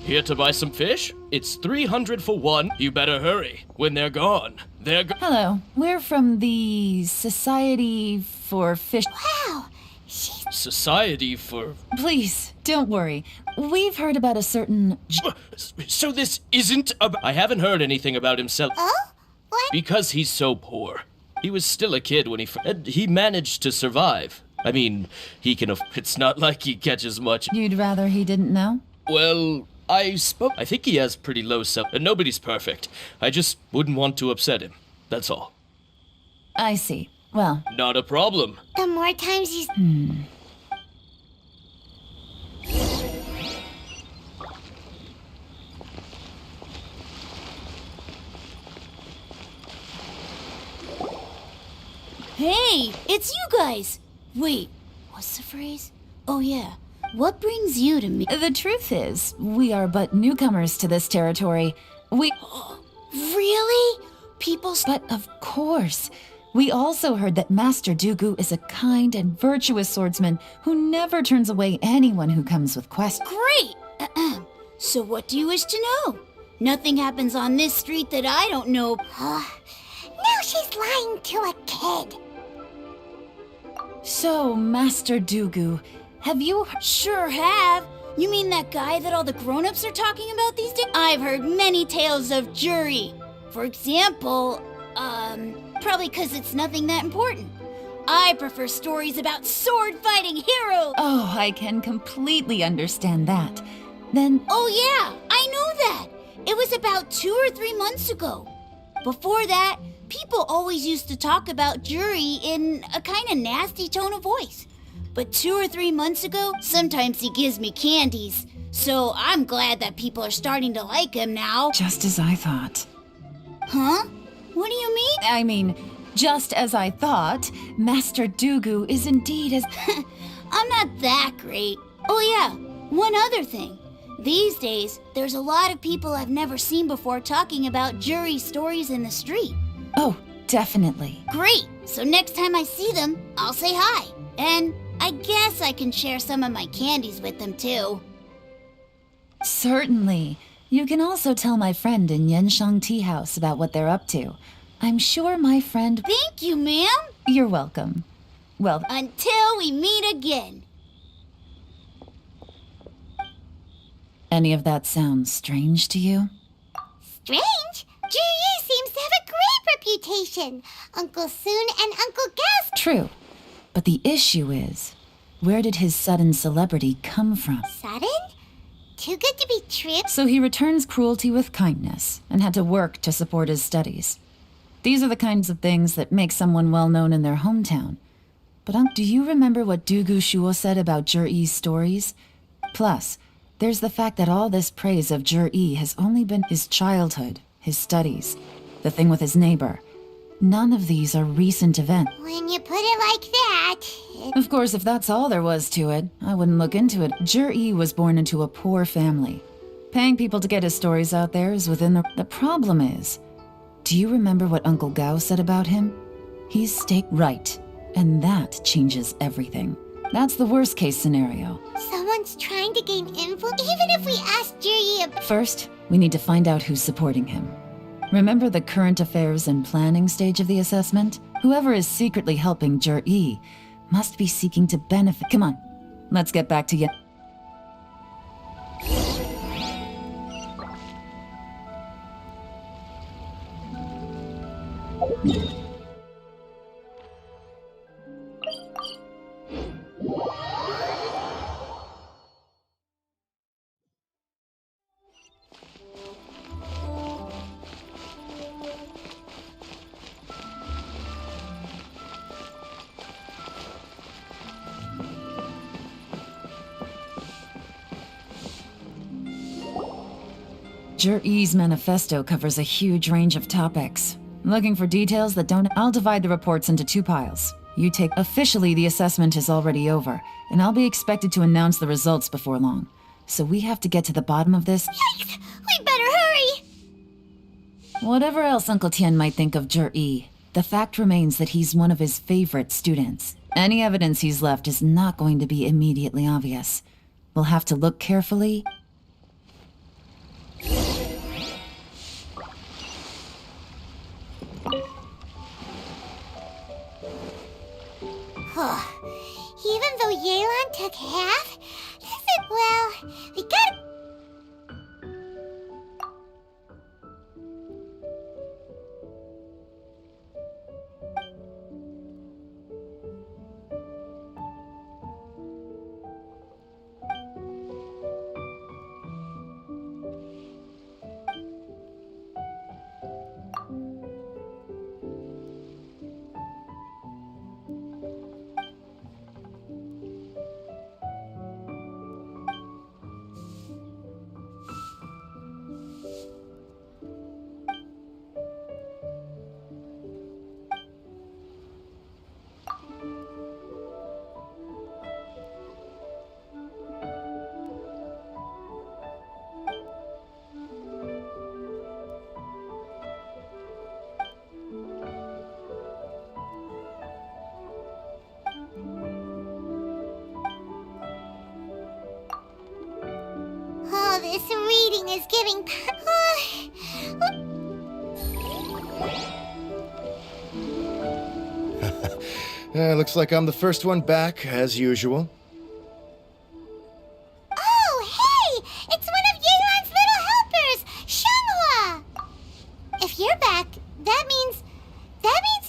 Here to buy some fish? It's 300 for one. You better hurry. When they're gone, Hello. We're from the Society for Fish... Wow, she's... Society for... Please, don't worry. We've heard about a certain... So this isn't I haven't heard anything about himself. Oh? What? Because he's so poor. He was still a kid when he managed to survive. I mean, it's not like he catches much. You'd rather he didn't know? Well, I think he has pretty low and nobody's perfect. I just wouldn't want to upset him. That's all. I see. Well... Not a problem. The more times he's... Hey, it's you guys! Wait, what's the phrase? Oh yeah, what brings you to me? The truth is, we are but newcomers to this territory. Really? But of course. We also heard that Master Dooku is a kind and virtuous swordsman who never turns away anyone who comes with questions. Great! So what do you wish to know? Nothing happens on this street that I don't know. Now she's lying to a kid. So, Master Dooku, have you... Sure have. You mean that guy that all the grown-ups are talking about these days? I've heard many tales of jury. For example, probably because it's nothing that important. I prefer stories about sword-fighting heroes. Oh, I can completely understand that. Then... Oh yeah, I know that. It was about 2 or 3 months ago. Before that, people always used to talk about jury in a kind of nasty tone of voice. But 2 or 3 months ago, sometimes he gives me candies. So I'm glad that people are starting to like him now. Just as I thought. Huh? What do you mean? I mean, just as I thought, Master Dooku is indeed as... I'm not that great. Oh yeah, one other thing. These days, there's a lot of people I've never seen before talking about jury stories in the street. Oh, definitely. Great! So next time I see them, I'll say hi. And I guess I can share some of my candies with them too. Certainly. You can also tell my friend in Yenshang Tea House about what they're up to. I'm sure my friend... Thank you, ma'am! You're welcome. Well... Until we meet again. Any of that sound strange to you? Strange? Ji seems to have a great reputation. Uncle Soon and Uncle Gas... True. But the issue is, where did his sudden celebrity come from? Sudden? Too good to be true? So he returns cruelty with kindness and had to work to support his studies. These are the kinds of things that make someone well known in their hometown. But do you remember what Doogu Shuo said about Jur-E's stories? Plus, there's the fact that all this praise of Jur-E has only been his childhood, his studies, the thing with his neighbor. None of these are recent events. When you put it like that... Of course, if that's all there was to it, I wouldn't look into it. Jur-E was born into a poor family. Paying people to get his stories out there is within the problem is, do you remember what Uncle Gao said about him? He's staked right, and that changes everything. That's the worst case scenario. Someone's trying to gain info, even if we ask Ji about... First, we need to find out who's supporting him. Remember the current affairs and planning stage of the assessment? Whoever is secretly helping Jur-E must be seeking to benefit. Come on, let's get back to Yelan. Jur-E's manifesto covers a huge range of topics. Looking for details that don't... I'll divide the reports into 2 piles. You take... Officially, the assessment is already over, and I'll be expected to announce the results before long. So we have to get to the bottom of this... Yikes! We better hurry! Whatever else Uncle Tian might think of Jur-E, the fact remains that he's one of his favorite students. Any evidence he's left is not going to be immediately obvious. We'll have to look carefully... Even though Yelan took half, we gotta... Oh, this reading is giving... Looks like I'm the first one back, as usual. Oh, hey! It's one of Yelan's little helpers, Shanghua! If you're back, that means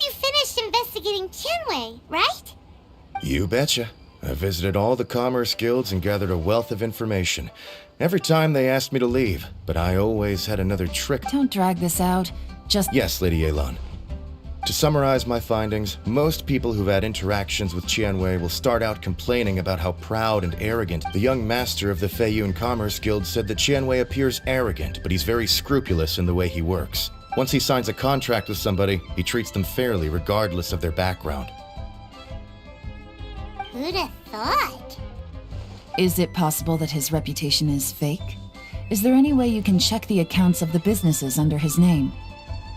you finished investigating Tianwei, right? You betcha. I visited all the commerce guilds and gathered a wealth of information. Every time they asked me to leave, but I always had another trick. Don't drag this out. Just... Yes, Lady Yelan. To summarize my findings, most people who've had interactions with Tianwei will start out complaining about how proud and arrogant. The young master of the Feiyun Commerce Guild said that Tianwei appears arrogant, but he's very scrupulous in the way he works. Once he signs a contract with somebody, he treats them fairly regardless of their background. Who'd have thought? Is it possible that his reputation is fake? Is there any way you can check the accounts of the businesses under his name?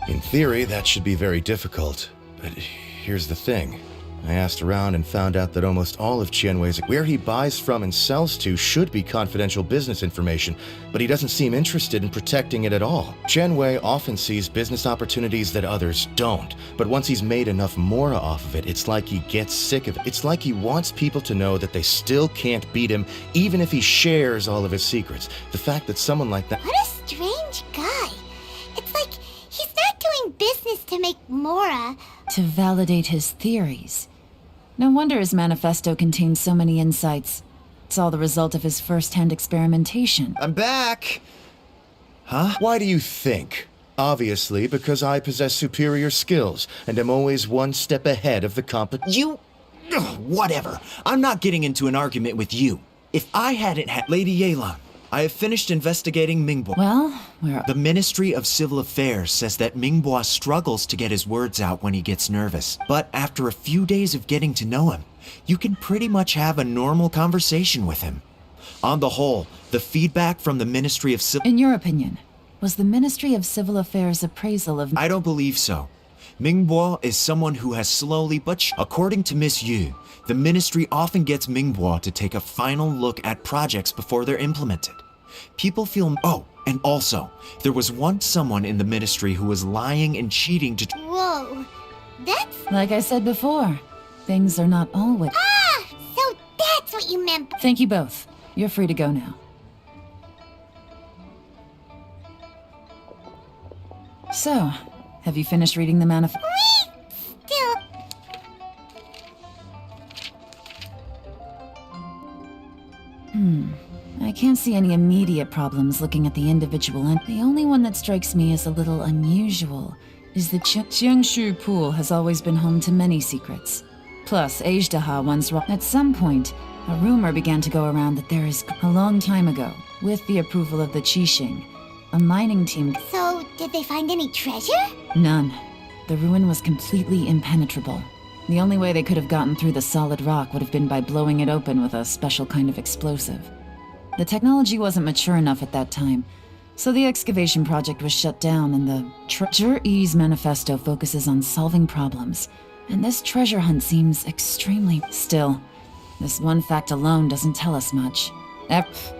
In theory, that should be very difficult. But here's the thing. I asked around and found out that almost all of Tianwei's where he buys from and sells to should be confidential business information, but he doesn't seem interested in protecting it at all. Tianwei often sees business opportunities that others don't, but once he's made enough mora off of it, it's like he gets sick of it. It's like he wants people to know that they still can't beat him, even if he shares all of his secrets. The fact that someone like that... What a strange guy. It's like he's not doing business to make mora. To validate his theories. No wonder his manifesto contains so many insights. It's all the result of his first-hand experimentation. I'm back! Huh? Why do you think? Obviously, because I possess superior skills, and am always one step ahead of the You... Ugh, whatever. I'm not getting into an argument with you. If I hadn't had... Lady Yelan, I have finished investigating Mingbo. Well, we're... The Ministry of Civil Affairs says that Mingbo struggles to get his words out when he gets nervous. But after a few days of getting to know him, you can pretty much have a normal conversation with him. On the whole, the feedback from the Ministry of Civil... In your opinion, was the Ministry of Civil Affairs' appraisal of... I don't believe so. Mingbo is someone who has slowly but... According to Miss Yu, the Ministry often gets Mingbo to take a final look at projects before they're implemented. People feel... Oh, and also, there was once someone in the Ministry who was lying and cheating to... Whoa, that's... Like I said before, things are not always... Ah, so that's what you meant. Thank you both. You're free to go now. So, have you finished reading the manifesto? Still... I can't see any immediate problems looking at the individual, and the only one that strikes me as a little unusual is that Jiangshu Pool has always been home to many secrets. Plus, Ajdaha once... At some point, a rumor began to go around that there is... A long time ago, with the approval of the Qixing, a mining team... So, did they find any treasure? None. The ruin was completely impenetrable. The only way they could have gotten through the solid rock would have been by blowing it open with a special kind of explosive. The technology wasn't mature enough at that time, so the excavation project was shut down, and the Zhi-Yi's manifesto focuses on solving problems, and this treasure hunt seems extremely... Still, this one fact alone doesn't tell us much. Excavation?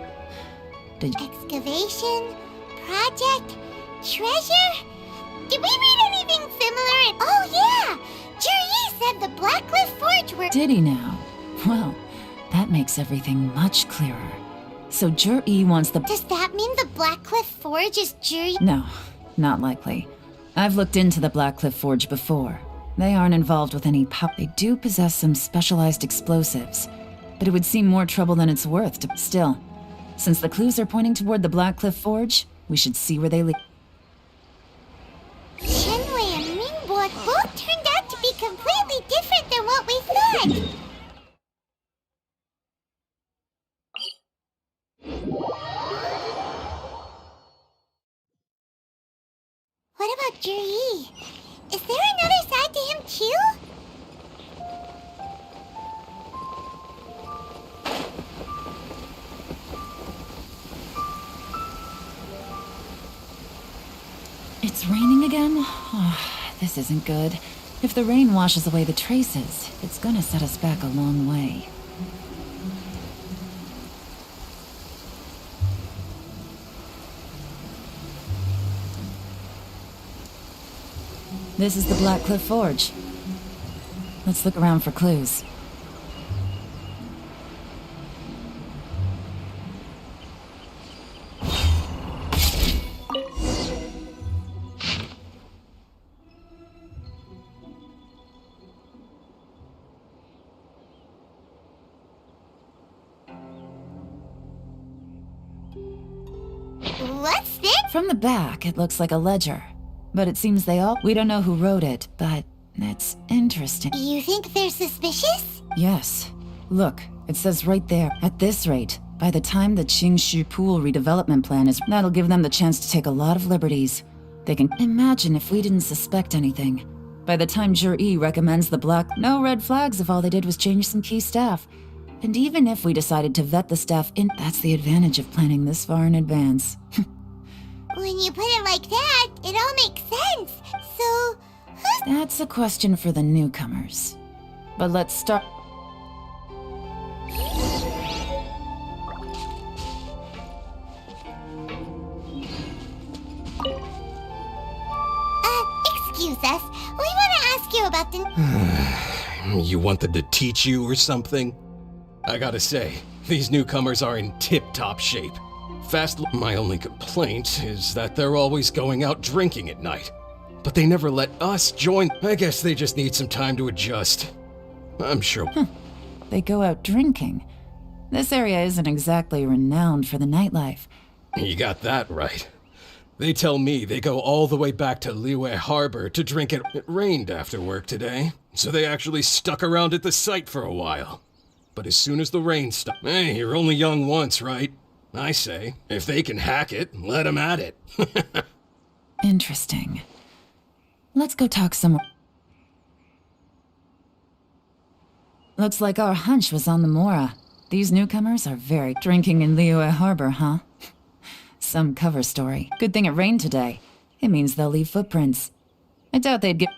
Project? Treasure? Did we read anything similar? Oh yeah! Zhi-Yi said the Blackcliff Forge were... Did he now? Well, that makes everything much clearer. So Jur-E wants the... Does that mean the Blackcliff Forge is Juri? No, not likely. I've looked into the Blackcliff Forge before. They aren't involved with any power. They do possess some specialized explosives, but it would seem more trouble than it's worth to... Still, since the clues are pointing toward the Blackcliff Forge, we should see where they lead. Shenwei and Mingbo both turned out to be completely different than what we thought. What about Juri? Is there another side to him too? It's raining again? Oh, this isn't good. If the rain washes away the traces, it's gonna set us back a long way. This is the Blackcliff Forge. Let's look around for clues. What's this? From the back, it looks like a ledger. But it seems we don't know who wrote it, but it's interesting. You think they're suspicious? Yes. Look, it says right there, at this rate, by the time the Qingshu Pool redevelopment plan is, that'll give them the chance to take a lot of liberties. They can imagine if we didn't suspect anything. By the time Jur-E recommends the block, no red flags if all they did was change some key staff. And even if we decided to vet the staff in, that's the advantage of planning this far in advance. When you put it like that, it all makes sense. So, That's a question for the newcomers. But let's start. Excuse us. We want to ask you about the... You want them to teach you or something? I gotta say, these newcomers are in tip-top shape. My only complaint is that they're always going out drinking at night. But they never let us join. I guess they just need some time to adjust. I'm sure. They go out drinking. This area isn't exactly renowned for the nightlife. You got that right. They tell me they go all the way back to Liyue Harbor to drink it. It rained after work today, so they actually stuck around at the site for a while. But as soon as the rain stopped... Hey, you're only young once, right? I say, if they can hack it, let them at it. Interesting. Let's go talk some more. Looks like our hunch was on the Mora. These newcomers are very drinking in Liyue Harbor, huh? Some cover story. Good thing it rained today. It means they'll leave footprints. I doubt they'd get...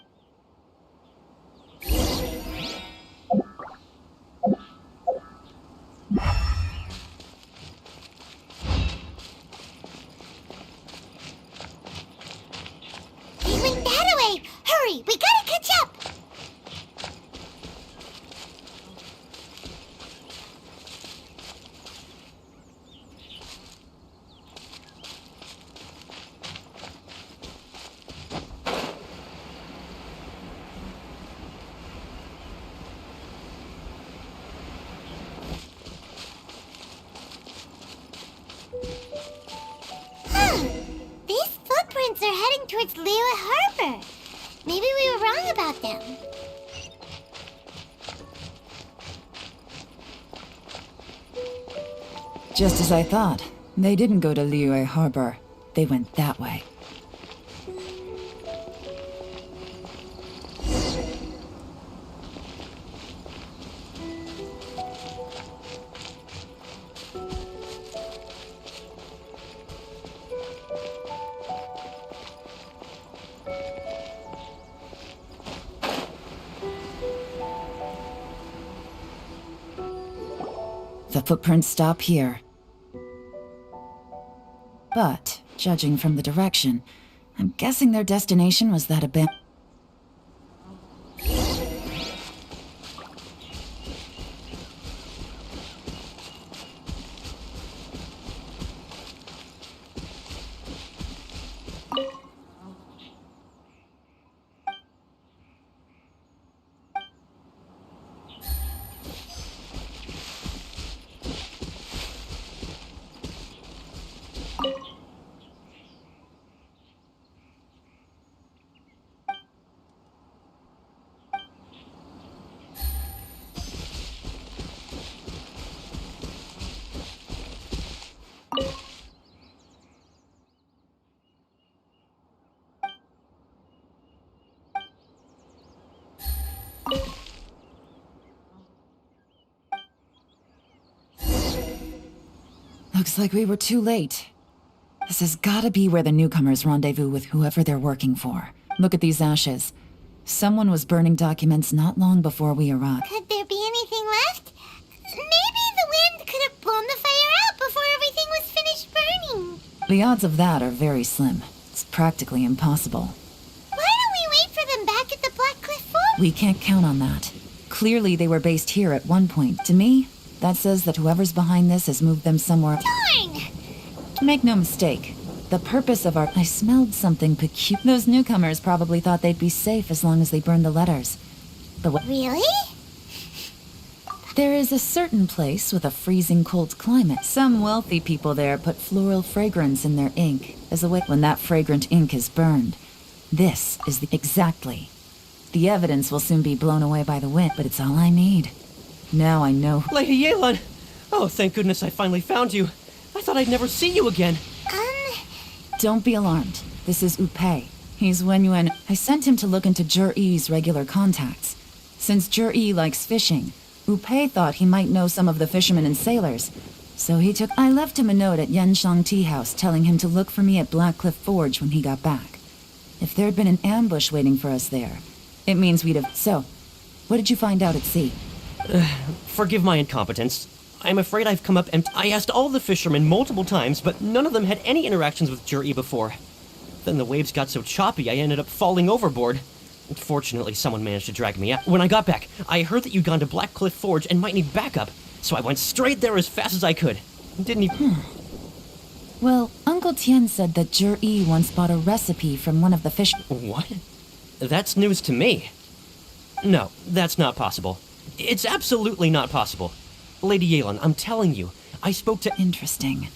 They went that way! Hurry, we gotta catch up! These footprints are heading towards Liyue Harbor. Maybe we were wrong about them. Just as I thought. They didn't go to Liyue Harbor. They went that way. The footprints stop here. But, judging from the direction, I'm guessing their destination was that Looks like we were too late. This has gotta be where the newcomers rendezvous with whoever they're working for. Look at these ashes. Someone was burning documents not long before we arrived. Could there be anything left? Maybe the wind could have blown the fire out before everything was finished burning. The odds of that are very slim. It's practically impossible. Why don't we wait for them back at the Black Cliff Fort? We can't count on that. Clearly they were based here at one point. To me, that says that whoever's behind this has moved them somewhere. Darn! Make no mistake. The purpose of our... I smelled something peculiar. Those newcomers probably thought they'd be safe as long as they burned the letters. But Really? there is a certain place with a freezing cold climate. Some wealthy people there put floral fragrance in their ink as a way when that fragrant ink is burned. This is the... Exactly. The evidence will soon be blown away by the wind, but it's all I need. Now I know... Lady Yelan! Oh, thank goodness I finally found you. I thought I'd never see you again. Don't be alarmed. This is Upei. He's Wenyuan. I sent him to look into Jur-E's regular contacts. Since Jur-E likes fishing, Upei thought he might know some of the fishermen and sailors. So he took... I left him a note at Yenshang Tea House telling him to look for me at Black Cliff Forge when he got back. If there'd been an ambush waiting for us there, it means we'd have... So, what did you find out at sea? Forgive my incompetence. I'm afraid I've come up empty. I asked all the fishermen multiple times, but none of them had any interactions with Jur-E before. Then the waves got so choppy I ended up falling overboard. Fortunately, someone managed to drag me out. When I got back, I heard that you'd gone to Black Cliff Forge and might need backup, so I went straight there as fast as I could. Didn't even... Well, Uncle Tien said that Jur-E once bought a recipe from one of the fish... What? That's news to me. No, that's not possible. It's absolutely not possible. Lady Yelan, I'm telling you, I spoke to... Interesting.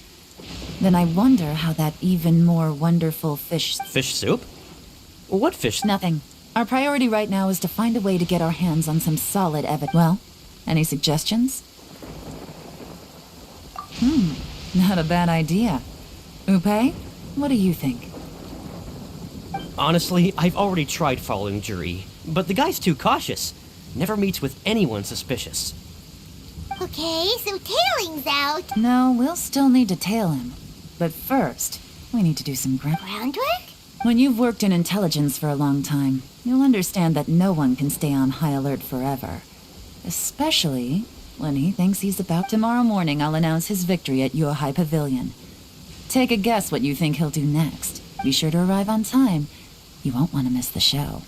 Then I wonder how that even more wonderful fish... Fish soup? What fish? Nothing. Our priority right now is to find a way to get our hands on some solid evidence. Well, any suggestions? Not a bad idea. Upei, what do you think? Honestly, I've already tried following Jur-E, but the guy's too cautious. Never meets with anyone suspicious. Okay, so tailing's out. No, we'll still need to tail him. But first, we need to do some Groundwork? When you've worked in intelligence for a long time, you'll understand that no one can stay on high alert forever. Especially when he thinks he's about... Tomorrow morning, I'll announce his victory at Yohai Pavilion. Take a guess what you think he'll do next. Be sure to arrive on time. You won't want to miss the show.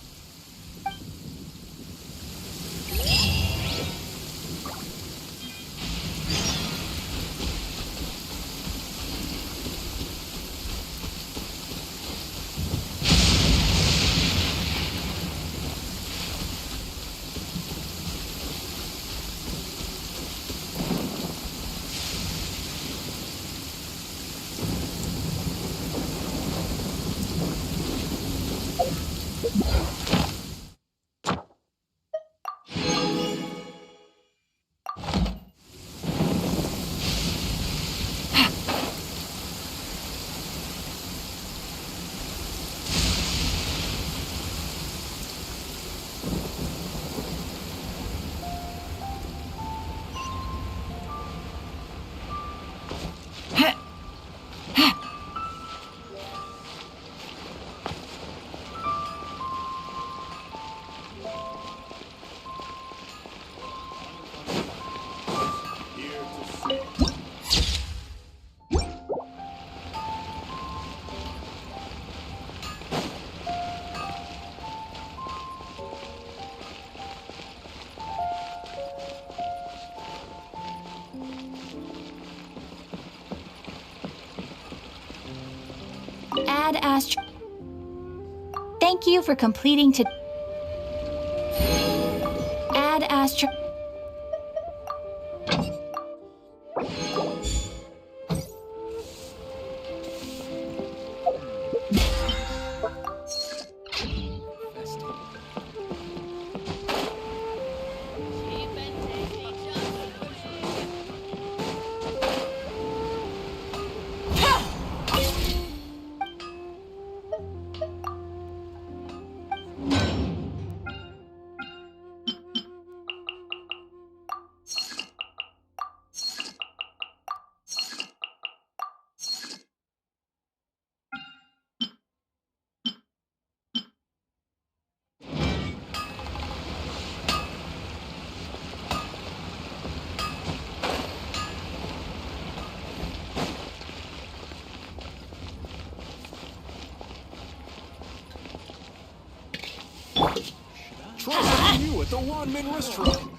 Add Astro. Thank you for completing to. Add Astro. You at the Wanmin restaurant.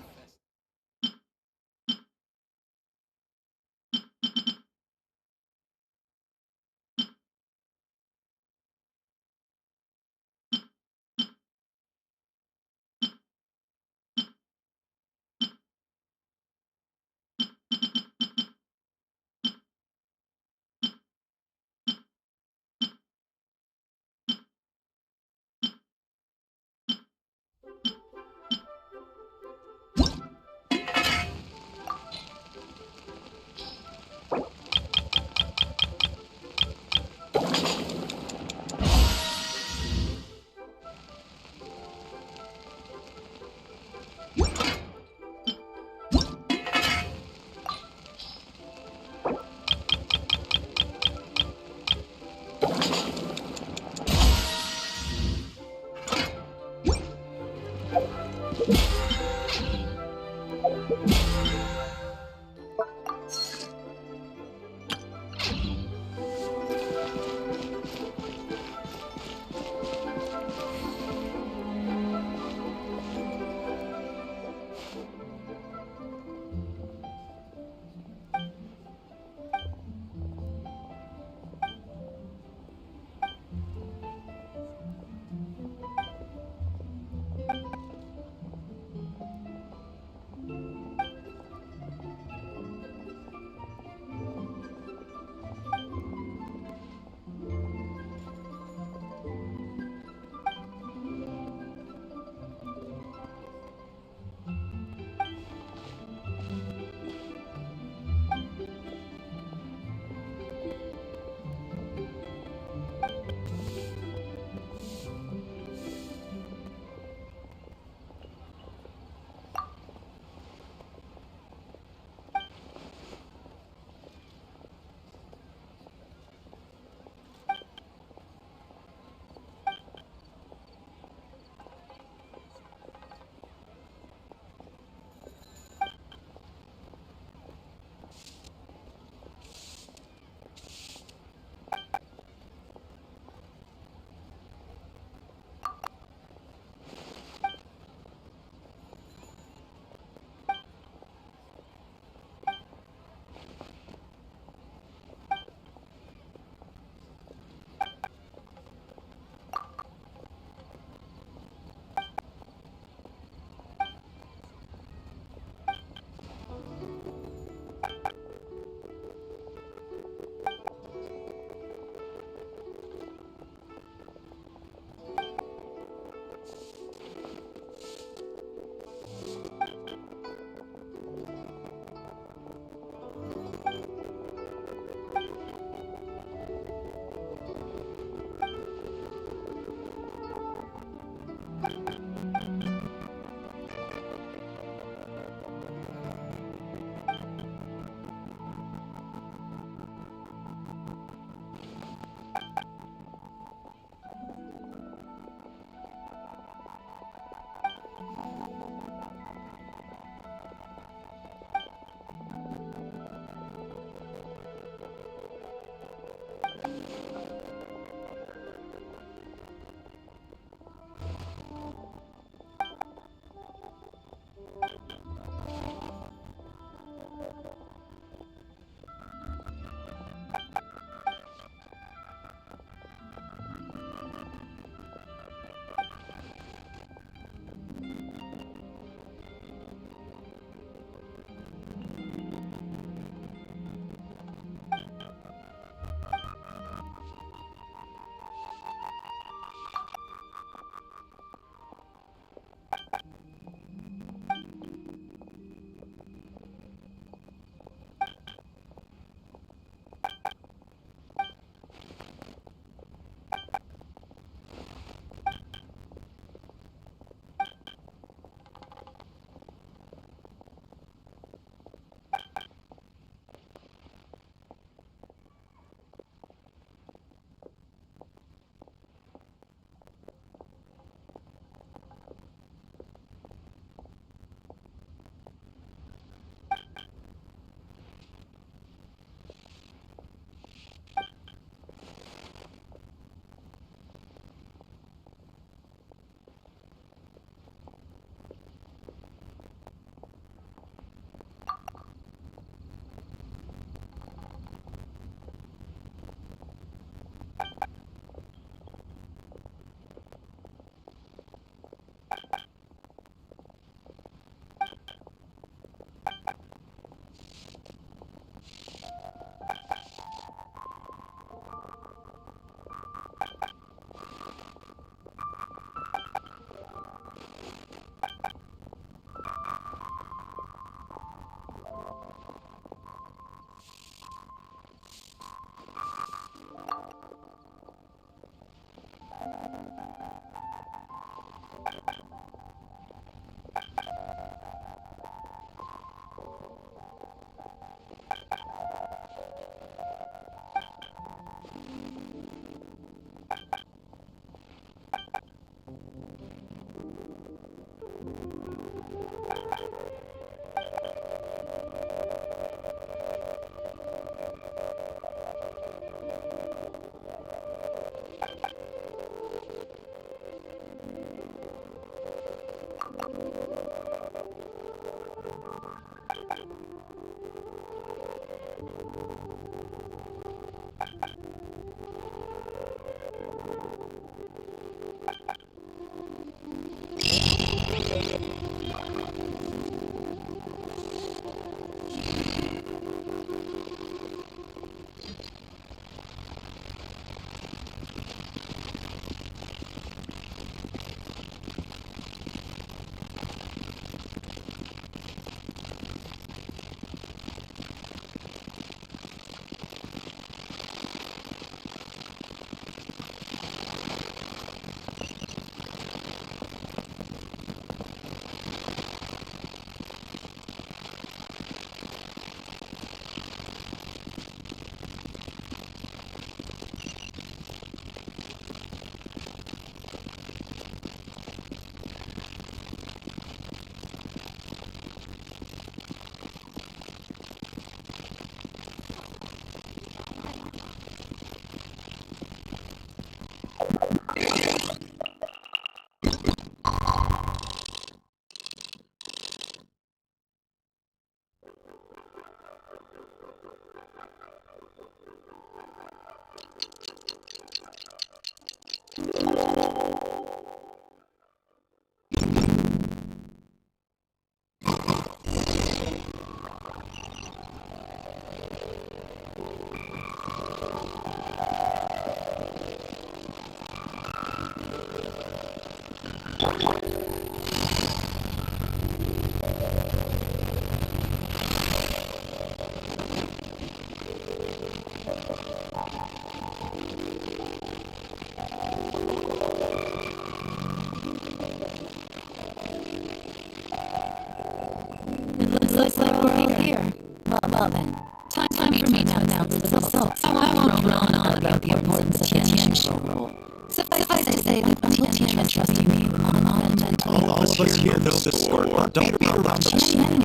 looks like we're all here. Well then, time for me to announce the results. I won't drone on about the importance of the Tian rule. Suffice to say that until Tian entrusted me with monumentally All of us here know the score. Don't beat around the bush. Tian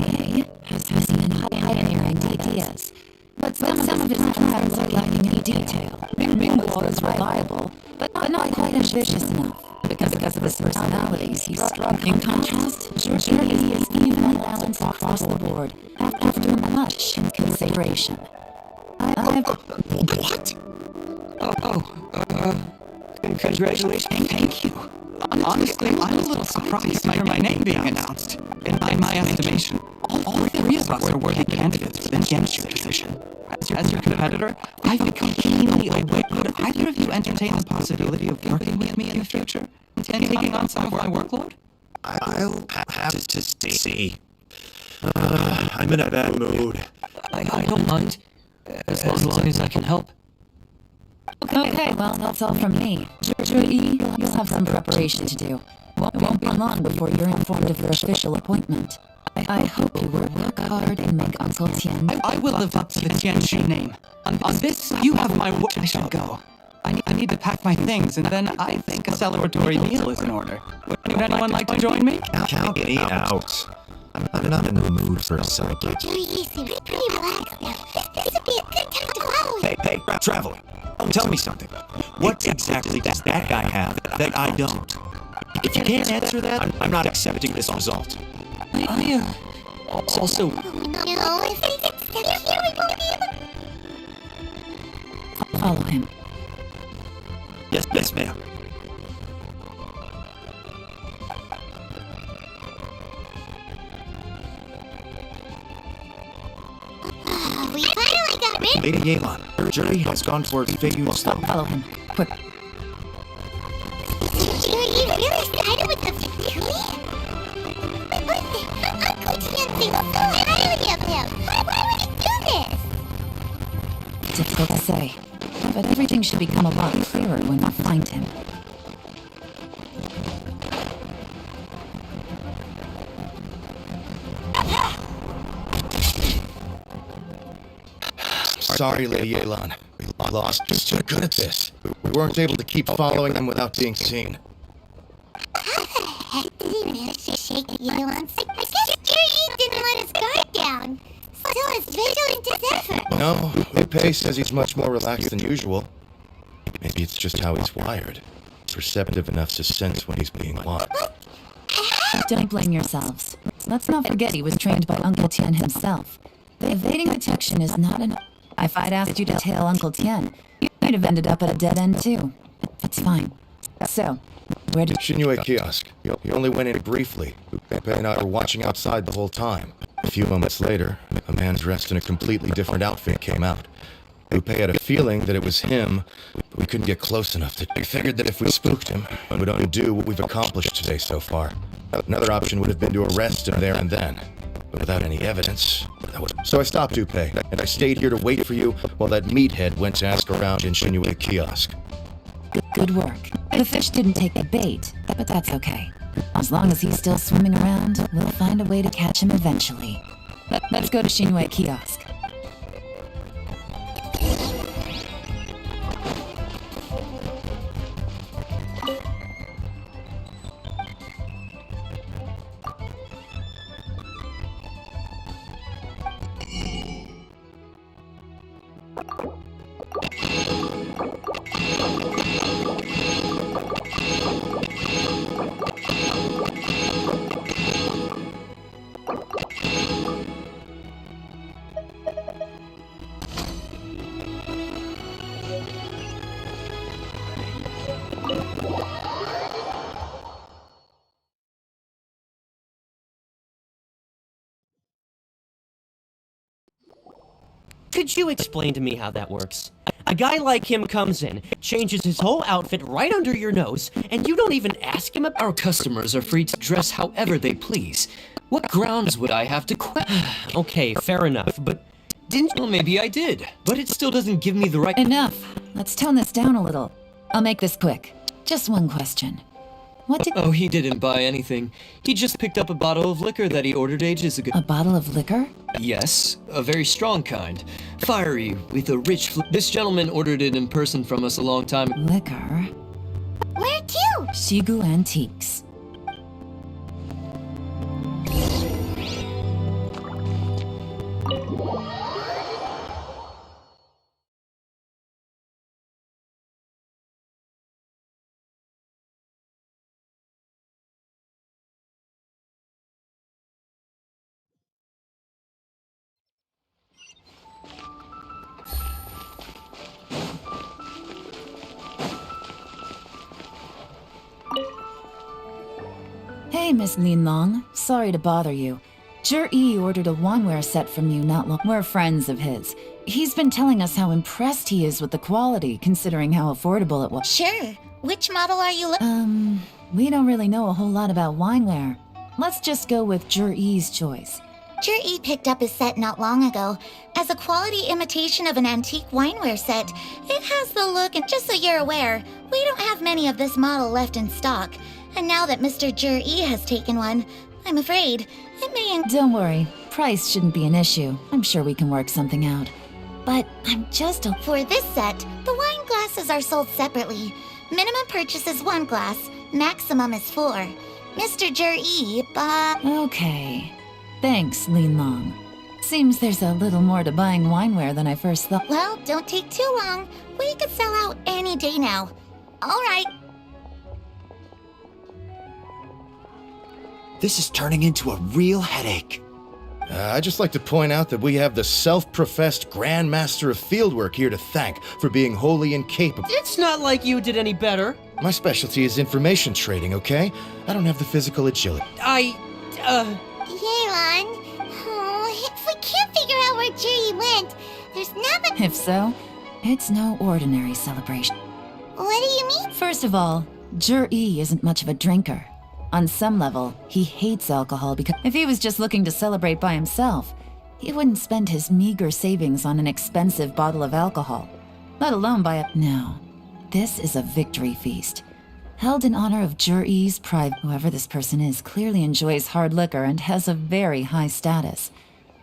has been pioneering ideas, but some of his plans are lacking in detail. Mingguo is reliable, but not quite ambitious enough. Because of his personalities, he's struck. In contrast, Jordy is even balanced across the board after much consideration. What? Congratulations. Thank you. Honestly, I'm a little surprised to hear my name being announced. In my estimation, all three of us are worthy candidates for the Genshin position. As your competitor, I've become keenly aware. Would either of you entertain the possibility of working with me in the future and taking on some of my workload? I'll have to see. I'm in a bad mood. I don't mind, as long as I can help. Okay, well, that's all from me. Jordy, you'll have some preparation to do. Won't be long before you're informed of your official appointment. I hope you will work hard and make Uncle Tian. I will live up to the Genshin name. On this, you have my word. I should go. I need to pack my things, and then I think a celebratory meal is in order. Would anyone like to join me? Count me out. I'm not in the mood for a celebration. Jerry seems pretty relaxed now. This would be a good time to follow him. Hey, traveler. Tell me something. What exactly does that guy have that I don't? If you can't answer that, I'm not accepting this result. I also... No, if he gets stuck here, we won't be able... Follow him. Yes, ma'am. We finally got rid. Lady Yelan, her journey has gone towards Feiyun's slope. Follow him. Quick. Jerry, you really started with the victory? Uncle Tian thinks so highly of him. Why would he do this? Difficult to say, but everything should become a lot clearer when we find him. Sorry, Lady Yelan. We lost. Just too good at this. We weren't able to keep following them without being seen. How the heck did he manage to shake Yelan's? I guess Jerry didn't let his guard down. Still as vigilant as ever. No, Liu says he's much more relaxed than usual. Maybe it's just how he's wired. Perceptive enough to sense when he's being watched. Don't blame yourselves. Let's not forget he was trained by Uncle Tian himself. The evading detection is not enough. If I'd asked you to tail Uncle Tian, you'd have ended up at a dead end too. It's fine. So, where did... Shinue kiosk. He only went in briefly. Lupe and I were watching outside the whole time. A few moments later, a man dressed in a completely different outfit came out. Lupe had a feeling that it was him, but we couldn't get close enough to... We figured that if we spooked him, it would undo what we've accomplished today so far. Another option would have been to arrest him there and then. But without any evidence, So I stopped Lupe, and I stayed here to wait for you while that meathead went to ask around in Shinue kiosk. Good work. The fish didn't take the bait, but that's okay. As long as he's still swimming around, we'll find a way to catch him eventually. Let's go to Shinue kiosk. Could you explain to me how that works? A guy like him comes in, changes his whole outfit right under your nose, and you don't even ask him about... Our customers are free to dress however they please. What grounds would I have to question? Okay, fair enough, but didn't... Well, maybe I did, but it still doesn't give me the right... Enough. Let's tone this down a little. I'll make this quick. Just one question. What did... Oh, he didn't buy anything. He just picked up a bottle of liquor that he ordered ages ago. A bottle of liquor? Yes, a very strong kind. Fiery, with a rich This gentleman ordered it in person from us a long time ago. Liquor? Where to? Shigu Antiques. Hey, Miss Lin Long. Sorry to bother you. Zhi ordered a waneware set from you not long. We're friends of his. He's been telling us how impressed he is with the quality, considering how affordable it was. Sure. Which model are you We don't really know a whole lot about wineware. Let's just go with Zhi's choice. Zhi picked up his set not long ago. As a quality imitation of an antique wineware set, it has the look, and just so you're aware, we don't have many of this model left in stock. And now that Mr. Zhi has taken one, I'm afraid it may... Don't worry. Price shouldn't be an issue. I'm sure we can work something out. But I'm just a... For this set, the wine glasses are sold separately. Minimum purchase is 1 glass, maximum is 4. Mr. Zhi, but... Okay. Thanks, Lin Long. Seems there's a little more to buying wineware than I first thought. Well, don't take too long. We could sell out any day now. All right. This is turning into a real headache. I'd just like to point out that we have the self-professed Grand Master of Fieldwork here to thank for being wholly incapable. It's not like you did any better. My specialty is information trading, okay? I don't have the physical agility. Yelan, if we can't figure out where Zhi went, there's nothing... If so, it's no ordinary celebration. What do you mean? First of all, Zhi isn't much of a drinker. On some level, he hates alcohol because if he was just looking to celebrate by himself, he wouldn't spend his meager savings on an expensive bottle of alcohol, let alone buy a... No, this is a victory feast. Held in honor of Zhi's pride. Whoever this person is clearly enjoys hard liquor and has a very high status.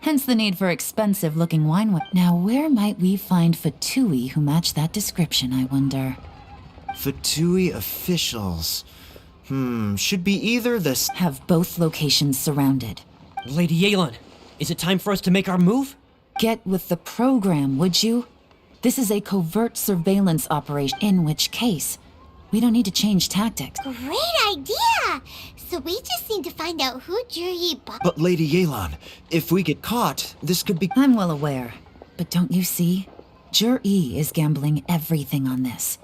Hence the need for expensive-looking wine. Now, where might we find Fatui who match that description, I wonder? Fatui officials. Should be either the... Have both locations surrounded. Lady Yelan, is it time for us to make our move? Get with the program, would you? This is a covert surveillance operation, in which case, we don't need to change tactics. Great idea! So we just need to find out who Zhi bought. But Lady Yelan, if we get caught, this could be... I'm well aware, but don't you see? Zhi is gambling everything on this.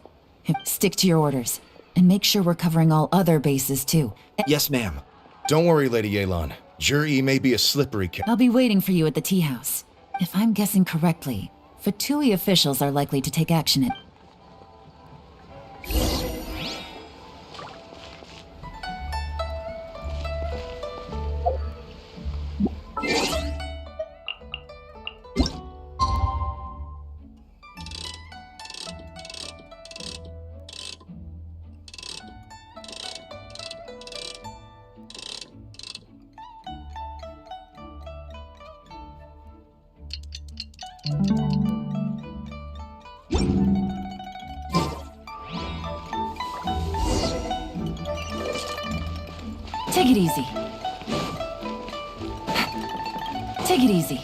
Stick to your orders. And make sure we're covering all other bases, too. Yes, ma'am. Don't worry, Lady Yelan. Zhi may be a slippery cat. I'll be waiting for you at the tea house. If I'm guessing correctly, Fatui officials are likely to take action at... Take it easy. Take it easy.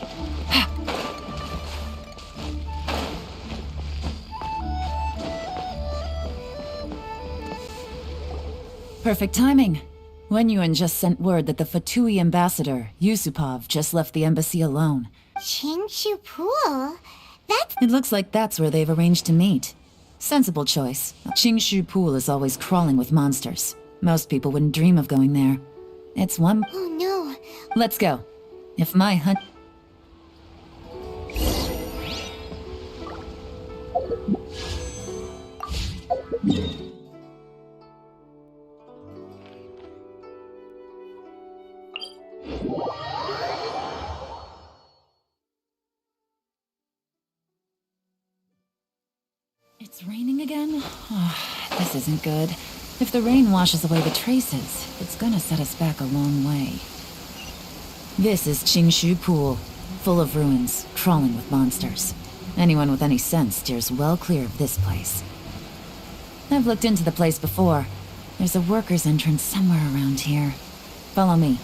Perfect timing. Wenyuan just sent word that the Fatui ambassador, Yusupov, just left the embassy alone. Qingshu Pool? That's... It looks like that's where they've arranged to meet. Sensible choice. Qingshu Pool is always crawling with monsters. Most people wouldn't dream of going there. It's one... Oh no. Let's go. If my hunt... It's raining again? Oh, this isn't good. If the rain washes away the traces, it's gonna set us back a long way. This is Qingshu Pool, full of ruins, crawling with monsters. Anyone with any sense steers well clear of this place. I've looked into the place before. There's a worker's entrance somewhere around here. Follow me.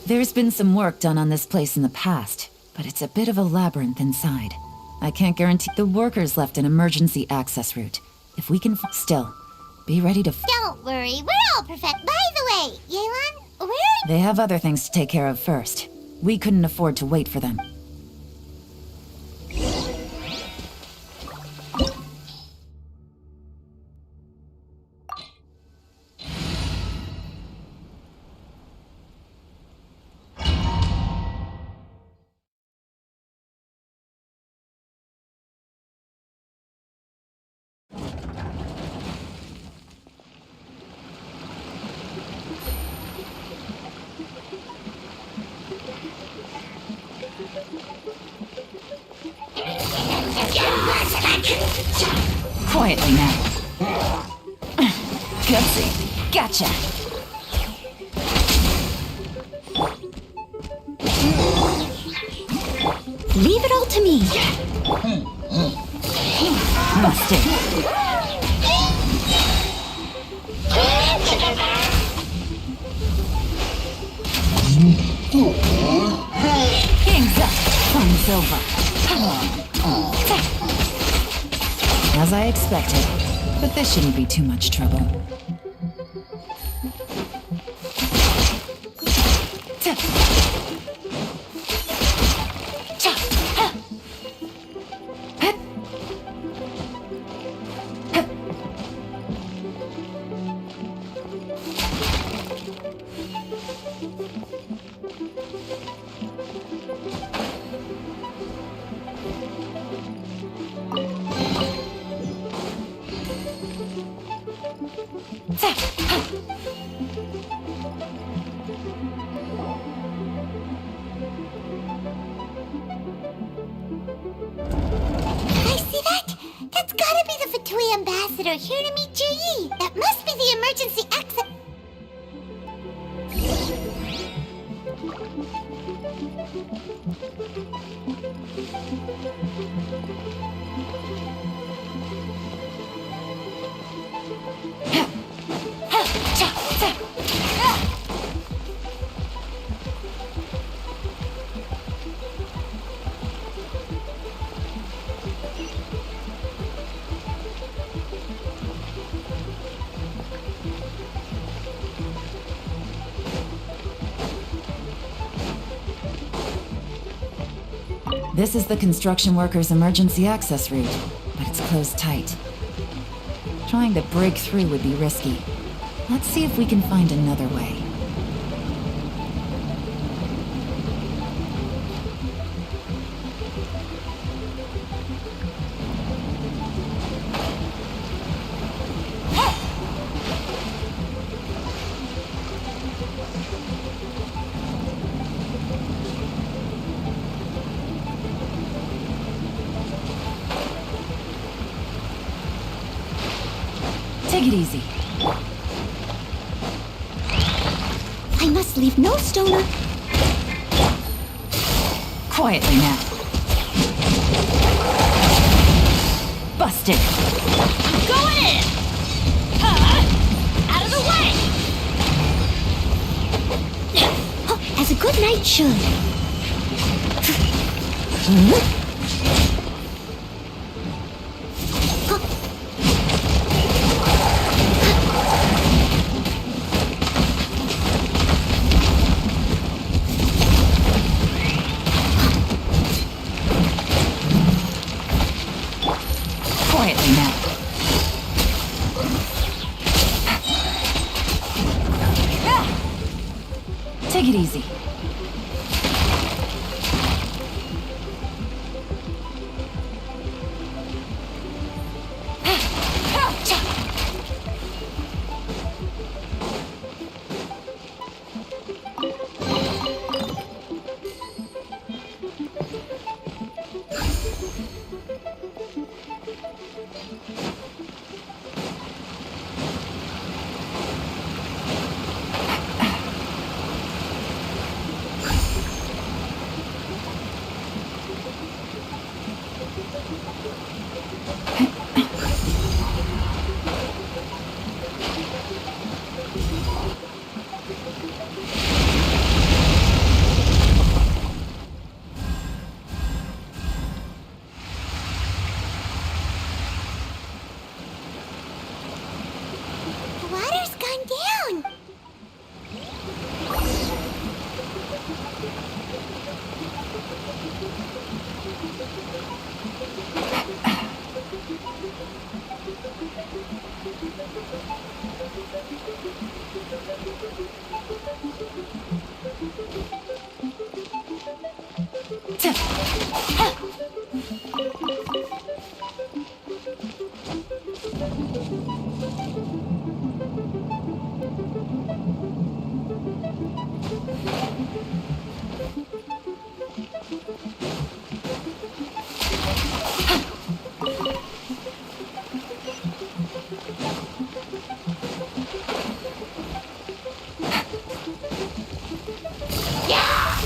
There's been some work done on this place in the past, but it's a bit of a labyrinth inside. I can't guarantee the workers left an emergency access route. If we can still, be ready to Don't worry, we're all perfect. By the way, Yelan, where are They have other things to take care of first. We couldn't afford to wait for them. Quietly now. Gutsy. Gotcha. Leave it all to me. Busted. King's up. Fun's over. As I expected, but this shouldn't be too much trouble. I see that? That's gotta be the Fatui ambassador here to meet Ji. That must be the emergency exit. This is the construction workers' emergency access route, but it's closed tight. Trying to break through would be risky. Let's see if we can find another way. Take it easy. I must leave no stone un- Quietly now. Busted. Going in! Out of the way! As a good knight should. Quietly now.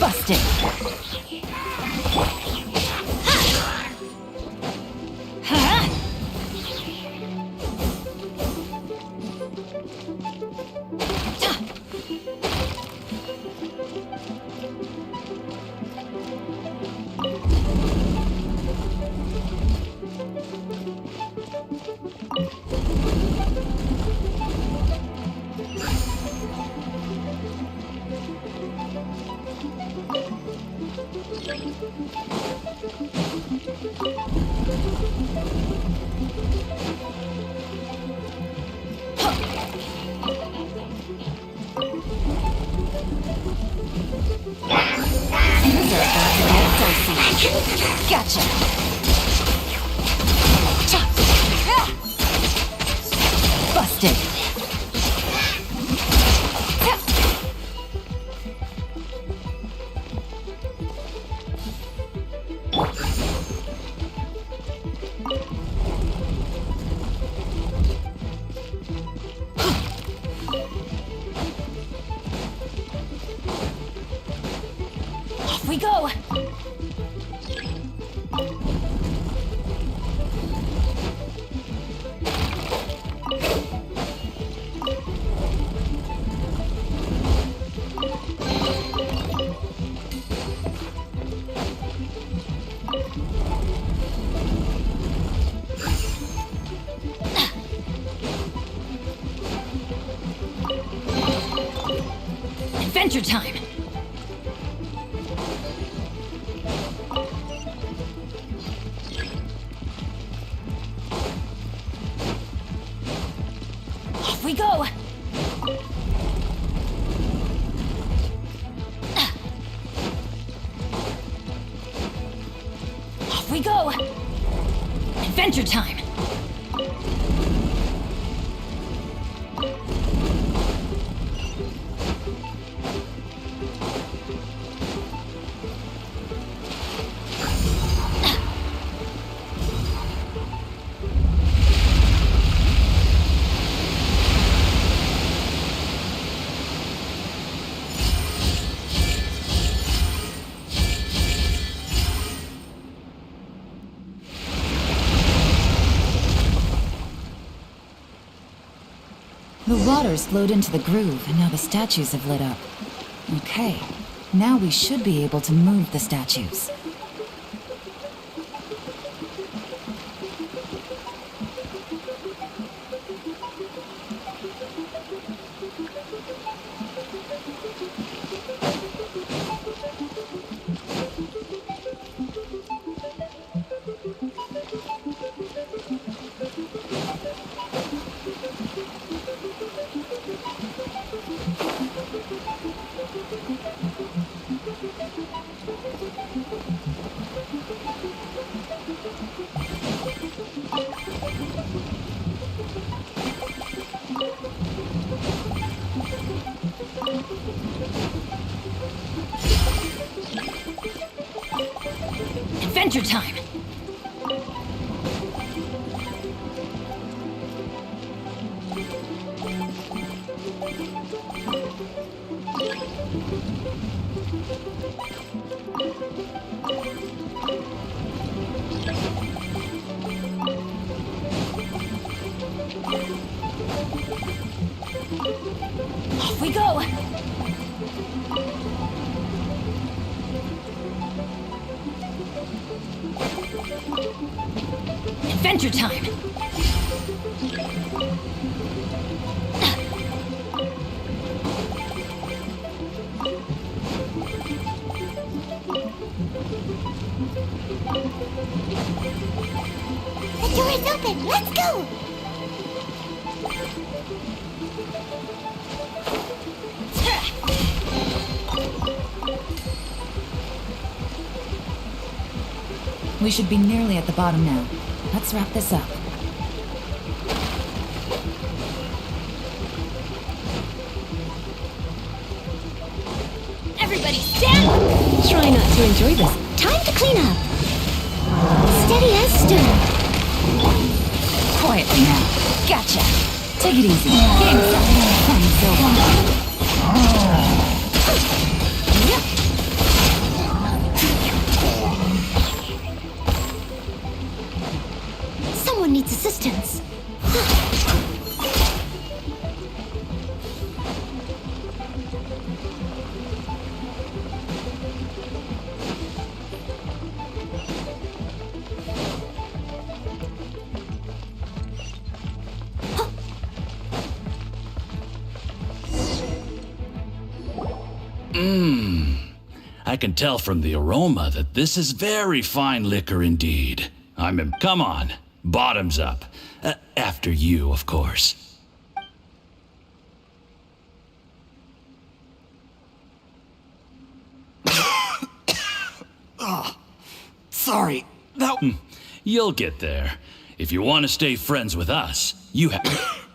Busted! Gotcha! Busted! Off we go! Adventure time! Off we go! Off we go! Adventure time! The water's flowed into the groove, and now the statues have lit up. Okay, now we should be able to move the statues. Adventure time! Off we go! Adventure time! The door is open. Let's go. We should be nearly at the bottom now. Let's wrap this up. Everybody stand! Try not to enjoy this. Time to clean up. Steady as stone. Quietly now. Gotcha. Take it easy. Game's up. Fun's over. Someone needs assistance. I can tell from the aroma that this is very fine liquor indeed. Come on, bottoms up. After you, of course. Sorry, that... You'll get there. If you want to stay friends with us, you have...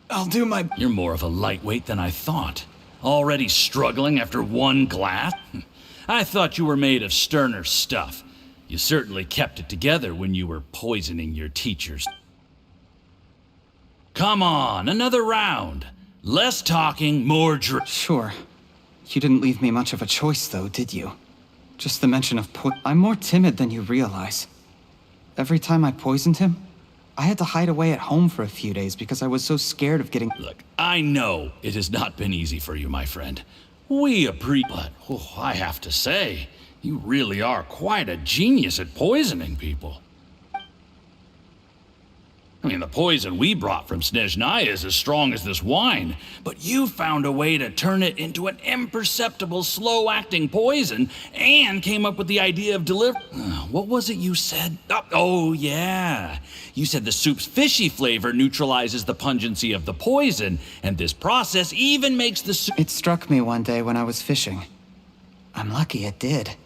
I'll do my... You're more of a lightweight than I thought. Already struggling after one glass? I thought you were made of sterner stuff. You certainly kept it together when you were poisoning your teachers. Come on, another round. Less talking, more Sure. You didn't leave me much of a choice, though, did you? Just the mention of I'm more timid than you realize. Every time I poisoned him, I had to hide away at home for a few days because I was so scared of getting... Look, I know it has not been easy for you, my friend. But I have to say, you really are quite a genius at poisoning people. I mean, the poison we brought from Snezhnaya is as strong as this wine, but you found a way to turn it into an imperceptible, slow-acting poison and came up with the idea of What was it you said? Oh, yeah. You said the soup's fishy flavor neutralizes the pungency of the poison, and this process even makes the soup... It struck me one day when I was fishing. I'm lucky it did.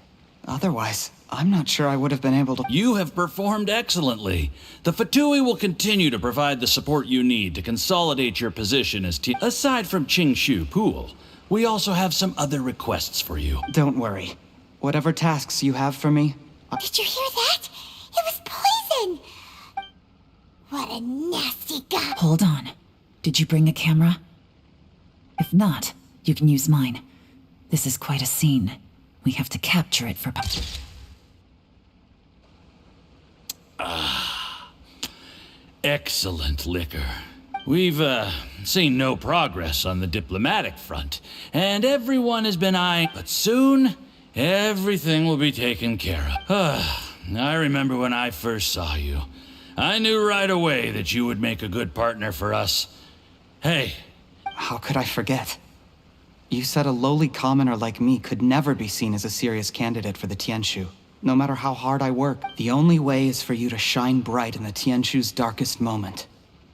Otherwise, I'm not sure I would have been able to... You have performed excellently. The Fatui will continue to provide the support you need to consolidate your position as team. Aside from Qingshu Pool, we also have some other requests for you. Don't worry. Whatever tasks you have for me... Did you hear that? It was poison! What a nasty guy. Hold on. Did you bring a camera? If not, you can use mine. This is quite a scene. We have to capture it for... Excellent liquor. We've, seen no progress on the diplomatic front, and everyone has been eyeing... But soon, everything will be taken care of. I remember when I first saw you. I knew right away that you would make a good partner for us. Hey. How could I forget? You said a lowly commoner like me could never be seen as a serious candidate for the Tianshu. No matter how hard I work, the only way is for you to shine bright in the Tianshu's darkest moment.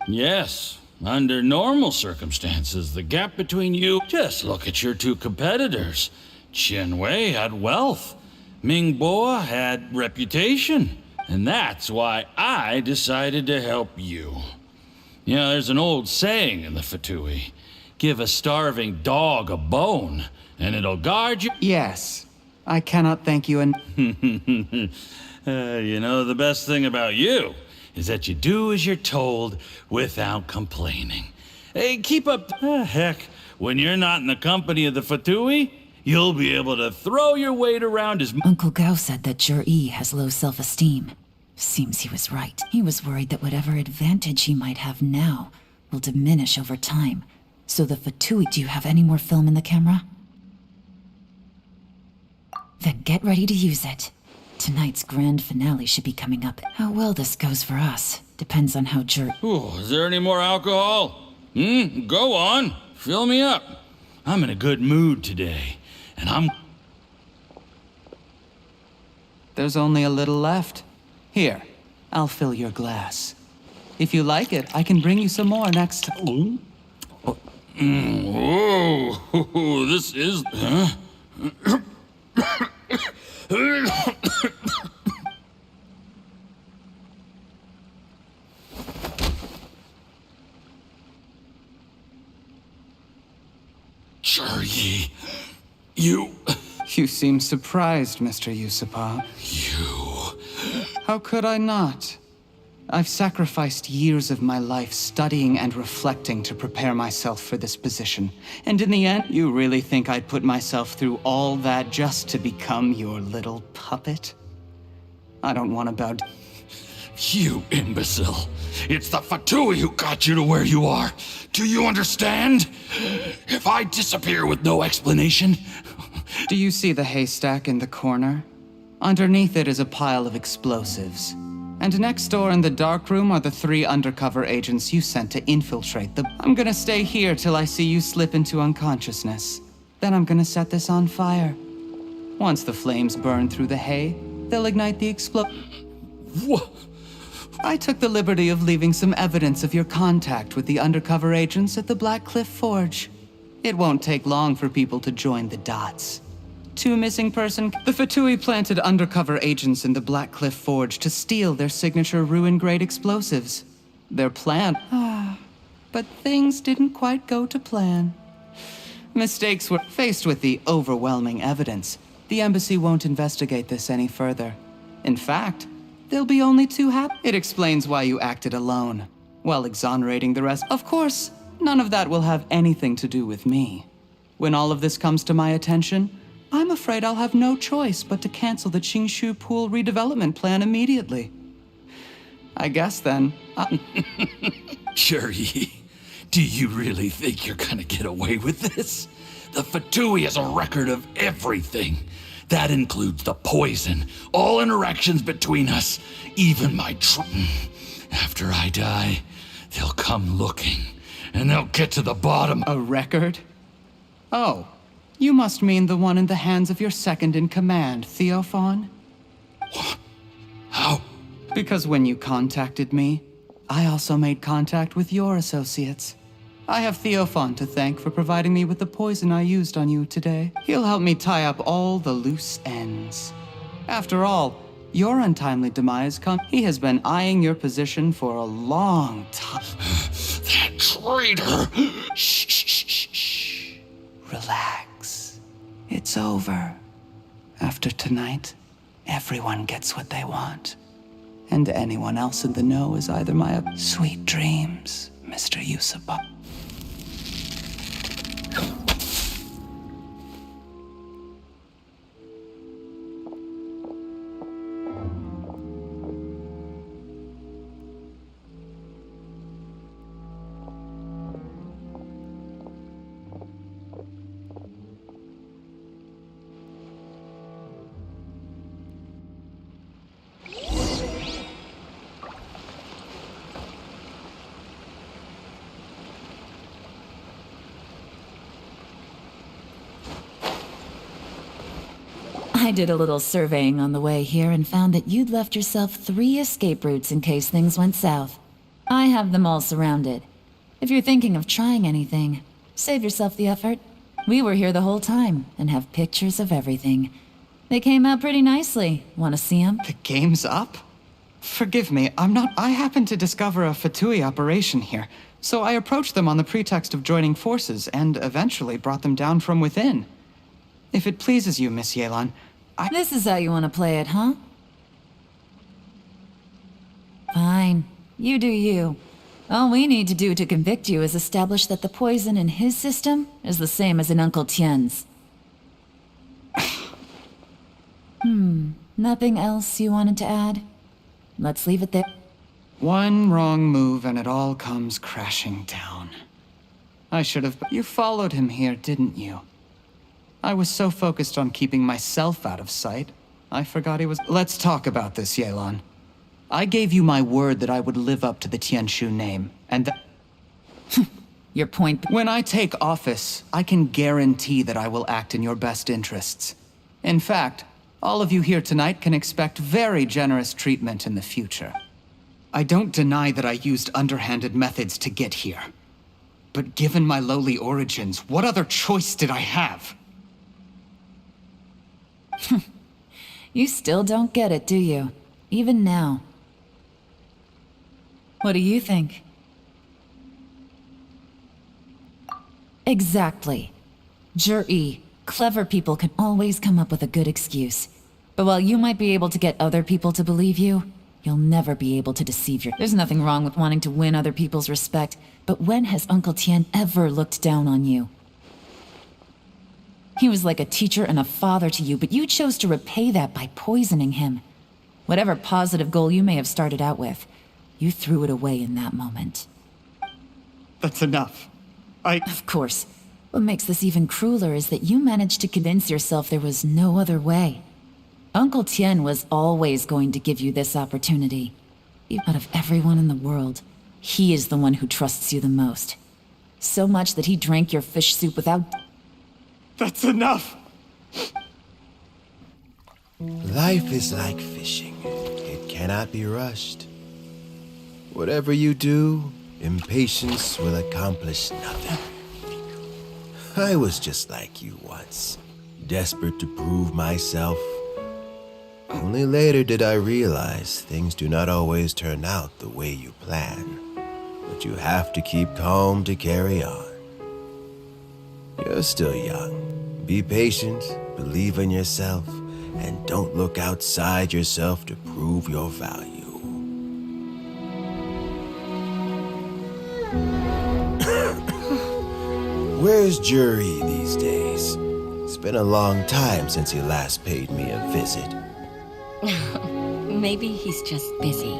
Yes. Under normal circumstances, the gap between you... Just look at your two competitors. Qianwei had wealth. Mingbo had reputation. And that's why I decided to help you. You know, there's an old saying in the Fatui. Give a starving dog a bone, and it'll guard you. Yes. I cannot thank you and... You know, the best thing about you is that you do as you're told without complaining. Hey, keep up... heck, when you're not in the company of the Fatui, you'll be able to throw your weight around as... Uncle Gao said that Jur-E has low self-esteem. Seems he was right. He was worried that whatever advantage he might have now will diminish over time. So the Fatui... Do you have any more film in the camera? Then get ready to use it. Tonight's grand finale should be coming up. How well this goes for us depends on how Is there any more alcohol? Go on. Fill me up. I'm in a good mood today, and I'm... there's only a little left. Here, I'll fill your glass. If you like it, I can bring you some more next time. Whoa, this is... Huh? Charlie, you... You seem surprised, Mr. Yusupov. You... How could I not? I've sacrificed years of my life studying and reflecting to prepare myself for this position. And in the end, you really think I'd put myself through all that just to become your little puppet? I don't want to bow down. You imbecile. It's the Fatui who got you to where you are. Do you understand? If I disappear with no explanation... Do you see the haystack in the corner? Underneath it is a pile of explosives. And next door in the dark room are the 3 undercover agents you sent to infiltrate the... I'm gonna stay here till I see you slip into unconsciousness. Then I'm gonna set this on fire. Once the flames burn through the hay, they'll ignite the What? I took the liberty of leaving some evidence of your contact with the undercover agents at the Black Cliff Forge. It won't take long for people to join the dots. 2 missing person... The Fatui planted undercover agents in the Black Cliff Forge to steal their signature ruin-grade explosives. Their plan... but things didn't quite go to plan. Mistakes were faced with the overwhelming evidence. The embassy won't investigate this any further. In fact, they'll be only too happy. It explains why you acted alone, while exonerating the rest. Of course, none of that will have anything to do with me. When all of this comes to my attention, I'm afraid I'll have no choice but to cancel the Qingshu Pool redevelopment plan immediately. I guess then... Cherry, do you really think you're gonna get away with this? The Fatui has a record of everything. That includes the poison, all interactions between us, even my After I die, they'll come looking, and they'll get to the bottom. A record? Oh, you must mean the one in the hands of your second-in-command, Theophan? What? How? Because when you contacted me, I also made contact with your associates. I have Theophan to thank for providing me with the poison I used on you today. He'll help me tie up all the loose ends. After all, your untimely demise he has been eyeing your position for a long time. That traitor! Shh, shh, shh, shh. Relax. It's over. After tonight, everyone gets what they want. And anyone else in the know is either my sweet dreams, Mr. Yusupov. I did a little surveying on the way here and found that you'd left yourself 3 escape routes in case things went south. I have them all surrounded. If you're thinking of trying anything, save yourself the effort. We were here the whole time and have pictures of everything. They came out pretty nicely. Want to see them? The game's up? Forgive me, I happened to discover a Fatui operation here, so I approached them on the pretext of joining forces and eventually brought them down from within. If it pleases you, Miss Yelan, This is how you want to play it, huh? Fine. You do you. All we need to do to convict you is establish that the poison in his system is the same as in Uncle Tien's. Nothing else you wanted to add? Let's leave it there. One wrong move and it all comes crashing down. I should have... You followed him here, didn't you? I was so focused on keeping myself out of sight, I forgot he was... Let's talk about this, Yelan. I gave you my word that I would live up to the Tianshu name, and that... Your point... When I take office, I can guarantee that I will act in your best interests. In fact, All of you here tonight can expect very generous treatment in the future. I don't deny that I used underhanded methods to get here. But given my lowly origins, what other choice did I have? You still don't get it, do you? Even now. What do you think? Exactly. Juri, clever people can always come up with a good excuse. But while you might be able to get other people to believe you, you'll never be able to deceive your— There's nothing wrong with wanting to win other people's respect, but when has Uncle Tien ever looked down on you? He was like a teacher and a father to you, but you chose to repay that by poisoning him. Whatever positive goal you may have started out with, you threw it away in that moment. That's enough. Of course. What makes this even crueler is that you managed to convince yourself there was no other way. Uncle Tien was always going to give you this opportunity. Out of everyone in the world, he is the one who trusts you the most. So much that he drank your fish soup without— That's enough! Life is like fishing. It cannot be rushed. Whatever you do, impatience will accomplish nothing. I was just like you once, desperate to prove myself. Only later did I realize things do not always turn out the way you plan, but you have to keep calm to carry on. You're still young. Be patient, believe in yourself, and don't look outside yourself to prove your value. Where's Juri these days? It's been a long time since he last paid me a visit. Maybe he's just busy.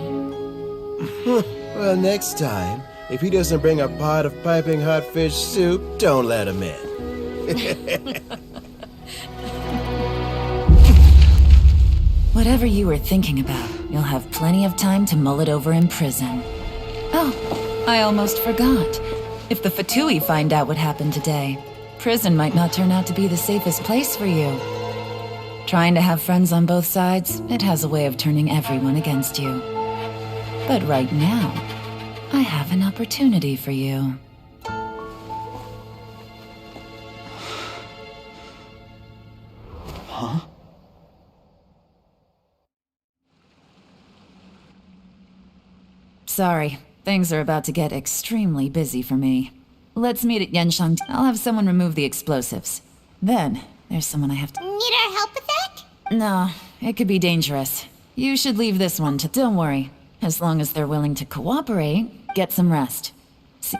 Well, next time, if he doesn't bring a pot of piping hot fish soup, don't let him in. Whatever you were thinking about, you'll have plenty of time to mull it over in prison. Oh, I almost forgot. If the Fatui find out what happened today, prison might not turn out to be the safest place for you. Trying to have friends on both sides, it has a way of turning everyone against you. But right now, I have an opportunity for you. Huh? Sorry, things are about to get extremely busy for me. Let's meet at Yenshang. I'll have someone remove the explosives. Then, there's someone I have to— Need our help with that? No, it could be dangerous. You should leave this one to— Don't worry. As long as they're willing to cooperate, get some rest. See—